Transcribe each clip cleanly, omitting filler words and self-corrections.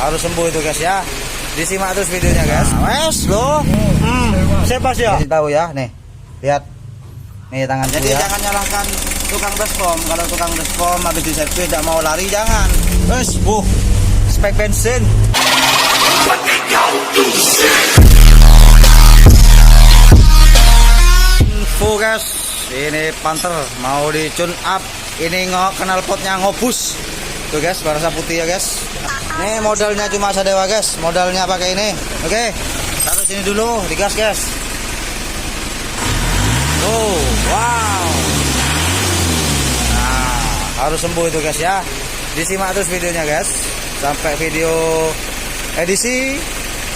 harus sembuh itu guys ya. Disimak terus videonya guys. Wes lo. Siapa sih ya? Kasih tahu ya, nih. Lihat. Nih tangan. Jadi ya, jangan nyalahkan tukang baskom. Kalau tukang baskom habis diservis tidak mau lari, jangan. Wes, spek bensin. Info guys, ini Panther mau di tune up. Ini knalpotnya ngobus. Tuh guys, warna putih ya guys. Ini modalnya cuma Sadewa guys. Modalnya pakai ini. Oke. Taruh sini dulu, digas guys. Oh, wow. Nah, harus sembuh itu guys ya. Disimak terus videonya guys. Sampai video edisi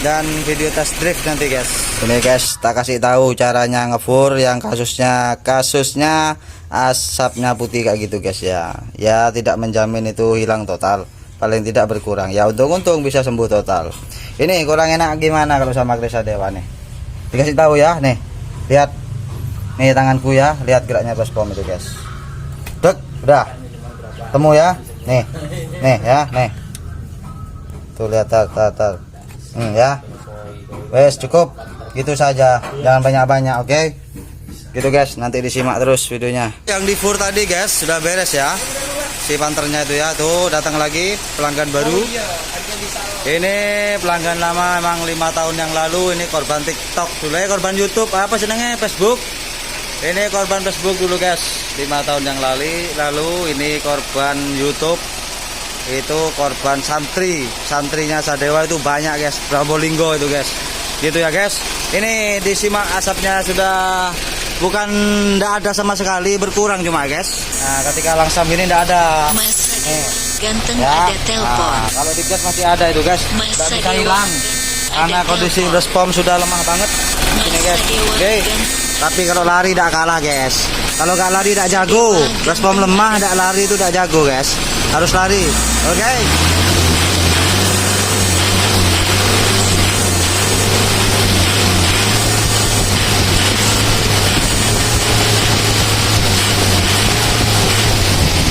dan video test drift nanti guys. Ini guys, tak kasih tahu caranya ngefur yang kasusnya asapnya putih kayak gitu guys ya. Ya tidak menjamin itu hilang total, paling tidak berkurang. Ya untung-untung bisa sembuh total. Ini kurang enak gimana kalau sama Chris Sadewa nih. Dikasih tahu ya, nih. Lihat. Nih tanganku ya, lihat geraknya baskom itu guys. Dek, udah. Temu ya. Nih. Nih ya, nih. Tuh lihat tar. Ya. Wes cukup. Gitu saja. Jangan banyak-banyak, oke? Gitu guys, nanti disimak terus videonya. Yang di fur tadi guys sudah beres ya. Si Panthernya itu ya, tuh datang lagi pelanggan baru. Ini pelanggan lama emang 5 tahun yang lalu. Ini korban TikTok dulu ya, korban YouTube apa senengnya Facebook. Ini korban Facebook dulu guys, 5 tahun yang lalu. Ini korban YouTube. Itu korban santrinya Sadewa itu banyak guys, Probolinggo itu guys. Gitu ya guys. Ini disimak asapnya sudah bukan tidak ada sama sekali, berkurang cuma guys. Nah ketika langsam ini tidak ada. Ganteng ya, ada telepon. nah, kalau di gas masih ada itu guys, tidak bisa hilang karena kondisi baskom sudah lemah banget ini guys. Oke. Tapi kalau lari tidak kalah guys. Kalau nggak lari tidak jago. Baskom lemah tidak lari itu tidak jago guys. Harus lari. Oke.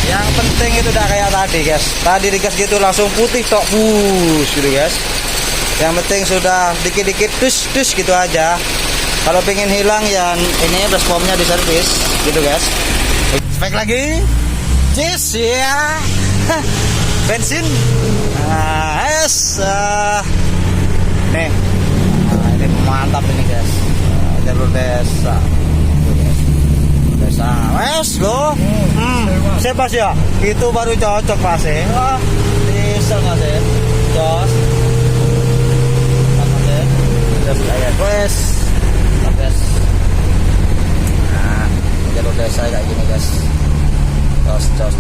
Yang penting itu udah kayak tadi guys. Tadi digas gitu langsung putih tok push gitu guys. Yang penting sudah dikit-dikit dus gitu aja. Kalau pengen hilang ya ini baskomnya diservis gitu guys. Spek lagi. Jis ya. Bensin. Nih. Nah, ini mantap ini guys. Jalur desa. Wes lo. Siapa sih ya? Itu baru cocok Mas ya. Wah, bisa Mas ya. Jos. Mas ya. Wes. Wes. Nah, jalur desa kayak gini guys.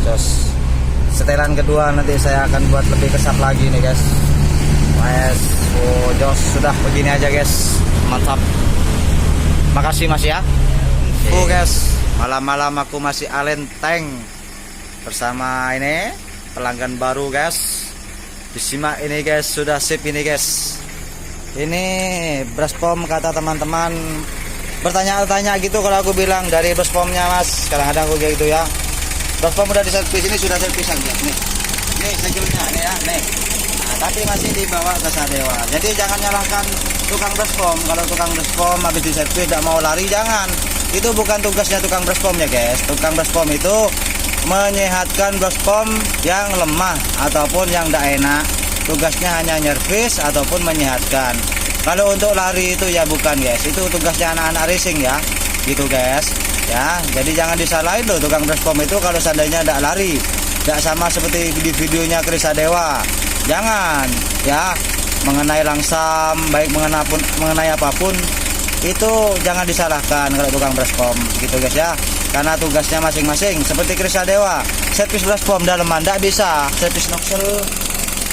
Jos. Setelan kedua nanti saya akan buat lebih kesat lagi nih guys. Wes. Oh, jos sudah begini aja guys. Mantap. Makasih Mas ya. Oh guys. Malam-malam aku masih alenteng bersama ini pelanggan baru guys. Disimak ini guys, sudah sip ini guys. Ini baskom kata teman-teman bertanya-tanya gitu kalau aku bilang dari baskomnya Mas. Kadang-kadang aku gitu ya. Baskom udah diservis, ini sudah servisan ya. Nih segilnya nih ya, nih. Nah, tapi masih dibawa ke Sadewa. Jadi jangan nyalahkan tukang baskom. Kalau tukang baskom habis diservis tidak mau lari, jangan. Itu bukan tugasnya tukang baskom ya guys. Tukang baskom itu menyehatkan baskom yang lemah ataupun yang tidak enak. Tugasnya hanya nyervis ataupun menyehatkan. Kalau untuk lari itu ya bukan guys. Itu tugasnya anak-anak racing ya. Gitu guys. Ya, jadi jangan disalahin loh tukang baskom itu kalau seandainya tidak lari. Tidak sama seperti di videonya Chris Sadewa. Jangan ya, mengenai langsam baik mengenai apapun itu jangan disalahkan kalau tukang baskom gitu guys ya, karena tugasnya masing-masing. Seperti Chris Sadewa, servis baskom daleman tidak bisa, servis nozzle,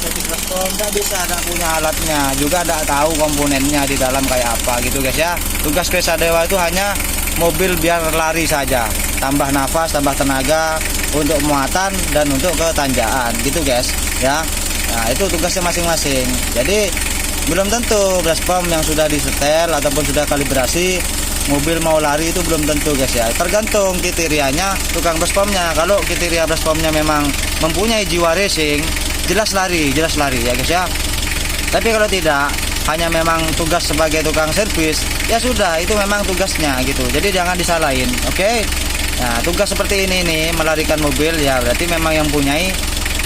servis baskom tidak bisa, tidak punya alatnya, juga tidak tahu komponennya di dalam kayak apa gitu guys ya. Tugas Chris Sadewa itu hanya mobil biar lari saja, tambah nafas, tambah tenaga untuk muatan dan untuk ketanjakan gitu guys ya. Nah itu tugasnya masing-masing. Jadi belum tentu baskom yang sudah disetel ataupun sudah kalibrasi mobil mau lari itu belum tentu guys ya. Tergantung kriterianya tukang baskomnya. Kalau kriteria baskomnya memang mempunyai jiwa racing, jelas lari ya guys ya. Tapi kalau tidak, hanya memang tugas sebagai tukang servis, ya sudah, itu memang tugasnya gitu. Jadi jangan disalahin, oke? Nah, tugas seperti ini nih, melarikan mobil, ya berarti memang yang punyai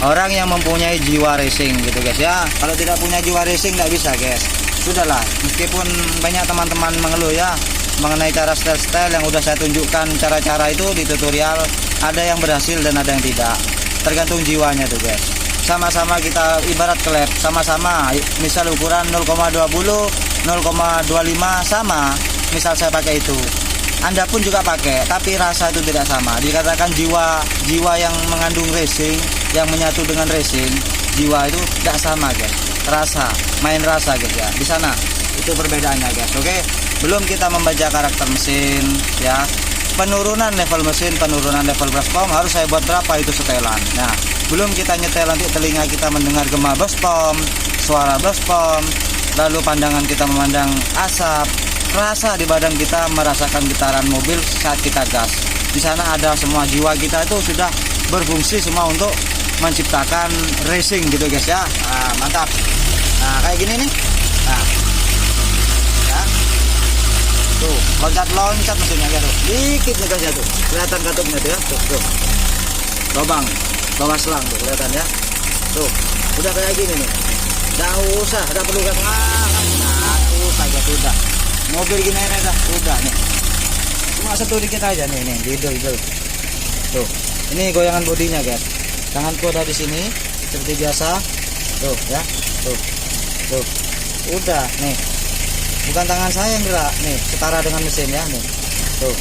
orang yang mempunyai jiwa racing gitu guys ya. Kalau tidak punya jiwa racing nggak bisa guys. Sudahlah, meskipun banyak teman-teman mengeluh ya mengenai cara style yang udah saya tunjukkan cara-cara itu di tutorial, ada yang berhasil dan ada yang tidak. Tergantung jiwanya tuh guys. Sama-sama kita ibarat klep, sama-sama misal ukuran 0,20, 0,25 sama, misal saya pakai itu, Anda pun juga pakai, tapi rasa itu tidak sama. Dikatakan jiwa yang mengandung racing, yang menyatu dengan racing, jiwa itu tidak sama guys. Rasa, main rasa guys ya. Di sana itu perbedaannya guys. Oke, belum kita membaca karakter mesin ya. Penurunan level mesin, penurunan level baskom harus saya buat berapa itu setelan. Nah, belum kita nyetel nanti telinga kita mendengar gema baskom, suara baskom, lalu pandangan kita memandang asap, rasa di badan kita merasakan getaran mobil saat kita gas. Di sana ada semua, jiwa kita itu sudah berfungsi semua untuk menciptakan racing gitu guys ya. Nah, mantap. Nah, kayak gini nih. Nah, ya. Tuh, loncat mesinnya gitu. Dikit nih guys ya tuh. Kelihatan katupnya tuh ya. Tuh. Lubang bawah selang tuh kelihatan ya. Tuh, udah kayak gini nih. Nggak usah, nggak perlu gas. Nah, usah gitu udah. Mobil gini aja dah, udah nih. Cuma satu dikit aja nih, didel. Tuh, ini goyangan bodinya guys. Tanganku ada di sini seperti biasa. Tuh ya, tuh. Udah nih. Bukan tangan saya yang gerak nih, setara dengan mesin ya nih. Tuh.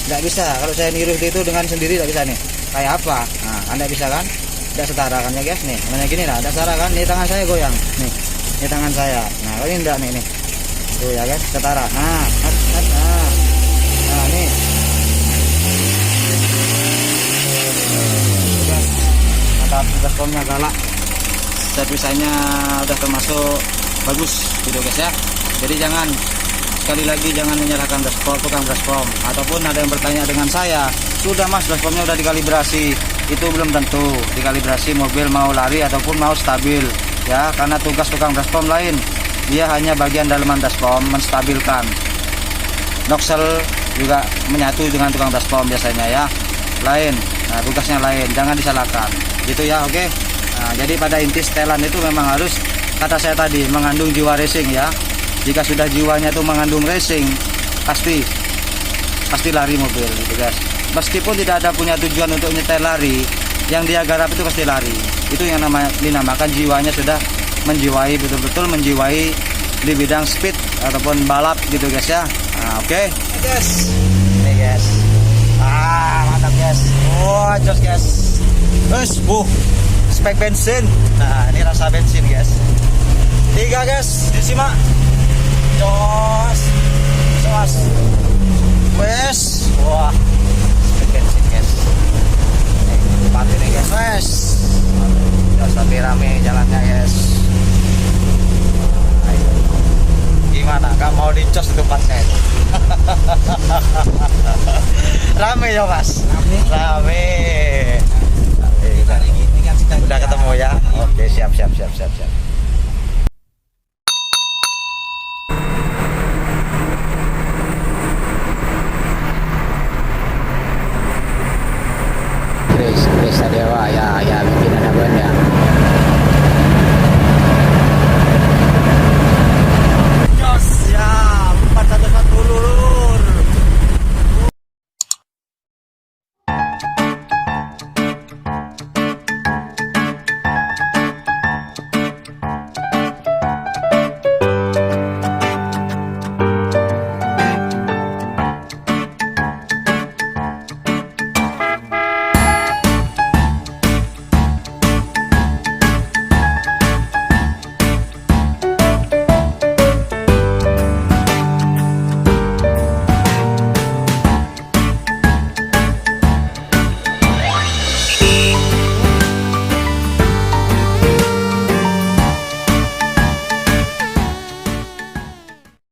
Nggak bisa kalau saya niru itu dengan sendiri, nggak bisa nih. Kayak apa? Nah, Anda bisa kan? Nggak setara kan ya guys nih. Namanya gini lah, nggak setara kan? Ini tangan saya goyang nih. Ini tangan saya. Nah, kalau ini enggak nih. Tuh ya guys, setara. Nah, nih. Mantap, baskomnya galak. Servisanya udah termasuk bagus gitu guys ya. Jadi sekali lagi jangan menyerahkan tukang baskom. Ataupun ada yang bertanya dengan saya, sudah mas baskomnya udah dikalibrasi. Itu belum tentu. Dikalibrasi mobil mau lari ataupun mau stabil ya, karena tugas tukang baskom lain. Dia hanya bagian daleman baskom menstabilkan. Noxel juga menyatu dengan tukang baskom biasanya ya. Lain. Nah, tugasnya lain. Jangan disalahkan. Gitu ya, oke. Nah, jadi pada inti setelan itu memang harus, kata saya tadi, mengandung jiwa racing ya. Jika sudah jiwanya itu mengandung racing, pasti lari mobil gitu guys. Meskipun tidak ada punya tujuan untuk nyetel lari, yang dia garap itu pasti lari. Itu yang dinamakan jiwanya sudah menjiwai, betul-betul menjiwai di bidang speed ataupun balap gitu guys ya. Nah, oke. Guys. Ini guys. Mantap guys. Wah, jos guys. Spek bensin. Nah, ini rasa bensin guys. 3 guys, disimak. Jos. Wes. Wah. Spek bensin guys. Tempat ini guys. Wes. Jos, tapi rame jalannya guys. Gimana? Gak mau dicos tempatnya itu. Rame ya mas? Rame. Udah ketemu ya? Oke, siap.